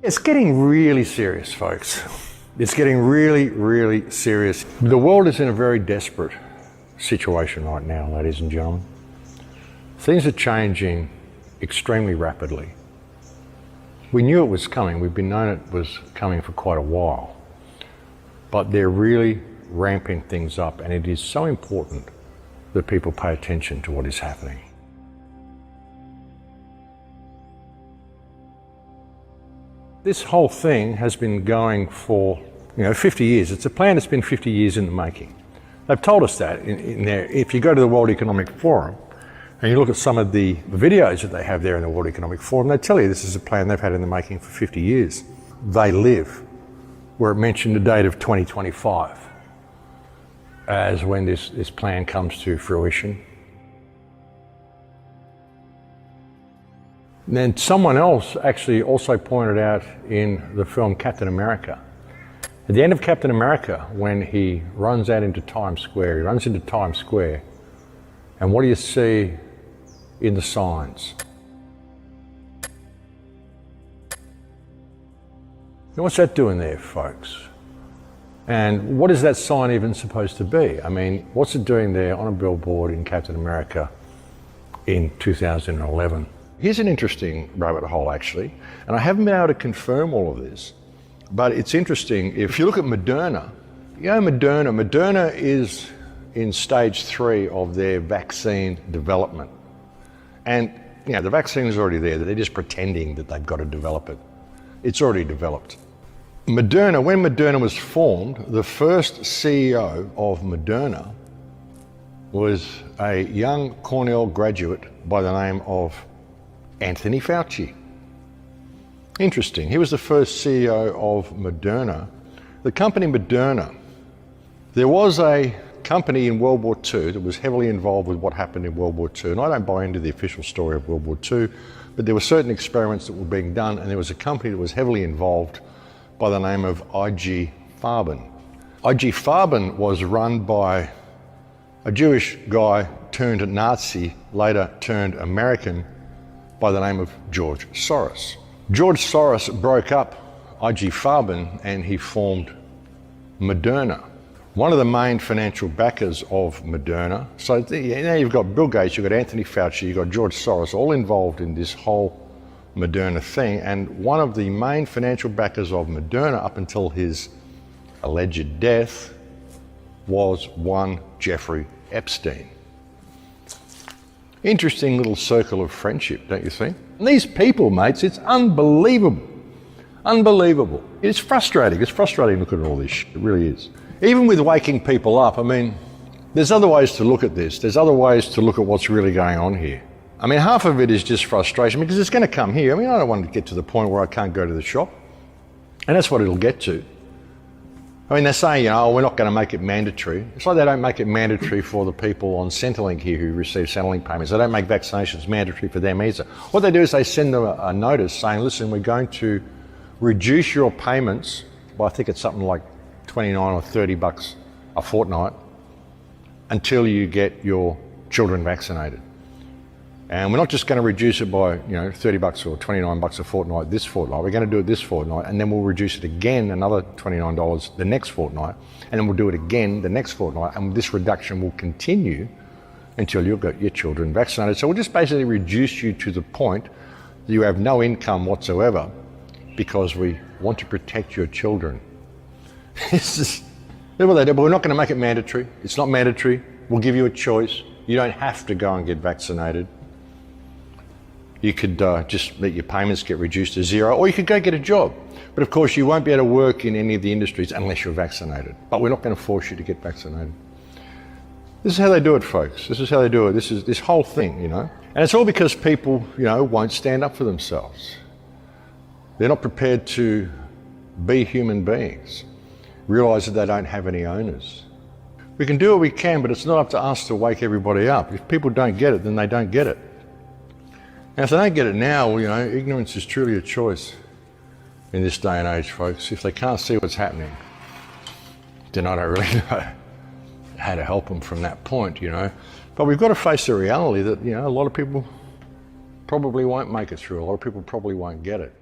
It's getting really serious, folks. It's getting really, really serious. The world is in a very desperate situation right now, ladies and gentlemen. Things are changing extremely rapidly. We knew it was coming. We've been knowing it was coming for quite a while. But they're really ramping things up, and it is so important that people pay attention to what is happening. This whole thing has been going for 50 years. It's a plan that's been 50 years in the making. They've told us that in there. If you go to the World Economic Forum and you look at some of the videos that they have there in the World Economic Forum, they tell you this is a plan they've had in the making for 50 years. They live where it mentioned the date of 2025 as when this plan comes to fruition. And then someone else actually also pointed out in the film Captain America, at the end of Captain America, when he runs out into Times Square, and what do you see in the signs? And what's that doing there, folks? And what is that sign even supposed to be? I mean, what's it doing there on a billboard in Captain America in 2011? Here's an interesting rabbit hole, actually, and I haven't been able to confirm all of this, but it's interesting. If you look at Moderna, Moderna is in stage 3 of their vaccine development. And the vaccine is already there. They're just pretending that they've got to develop it. It's already developed. Moderna, when Moderna was formed, the first CEO of Moderna was a young Cornell graduate by the name of Anthony Fauci. Interesting. He was the first CEO of Moderna. The company Moderna, there was a company in World War II that was heavily involved with what happened in World War II. And I don't buy into the official story of World War II, but there were certain experiments that were being done, and there was a company that was heavily involved by the name of IG Farben. IG Farben was run by a Jewish guy turned Nazi, later turned American, by the name of George Soros. George Soros broke up IG Farben and he formed Moderna. One of the main financial backers of Moderna, so now you've got Bill Gates, you've got Anthony Fauci, you've got George Soros, all involved in this whole Moderna thing, and one of the main financial backers of Moderna up until his alleged death was one Jeffrey Epstein. Interesting little circle of friendship, don't you think? And these people, mates, it's unbelievable. Unbelievable. It's frustrating. It's frustrating looking at all this shit. It really is. Even with waking people up, I mean, there's other ways to look at this. There's other ways to look at what's really going on here. I mean, half of it is just frustration because it's going to come here. I mean, I don't want to get to the point where I can't go to the shop. And that's what it'll get to. I mean, they're saying, we're not going to make it mandatory. It's like they don't make it mandatory for the people on Centrelink here who receive Centrelink payments. They don't make vaccinations mandatory for them either. What they do is they send them a notice saying, listen, we're going to reduce your payments by, I think it's something like $29 or $30 a fortnight until you get your children vaccinated. And we're not just going to reduce it by, $30 or $29 a fortnight this fortnight. We're going to do it this fortnight, and then we'll reduce it again, another $29 the next fortnight, and then we'll do it again the next fortnight, and this reduction will continue until you've got your children vaccinated. So we'll just basically reduce you to the point that you have no income whatsoever because we want to protect your children. This is what they do, but we're not going to make it mandatory. It's not mandatory. We'll give you a choice. You don't have to go and get vaccinated. You could just let your payments get reduced to zero, or you could go get a job. But of course, you won't be able to work in any of the industries unless you're vaccinated. But we're not going to force you to get vaccinated. This is how they do it, folks. This is how they do it. This is this whole thing, And it's all because people, won't stand up for themselves. They're not prepared to be human beings, realize that they don't have any owners. We can do what we can, but it's not up to us to wake everybody up. If people don't get it, then they don't get it. And if they don't get it now, ignorance is truly a choice in this day and age, folks. If they can't see what's happening, then I don't really know how to help them from that point, But we've got to face the reality that, a lot of people probably won't make it through. A lot of people probably won't get it.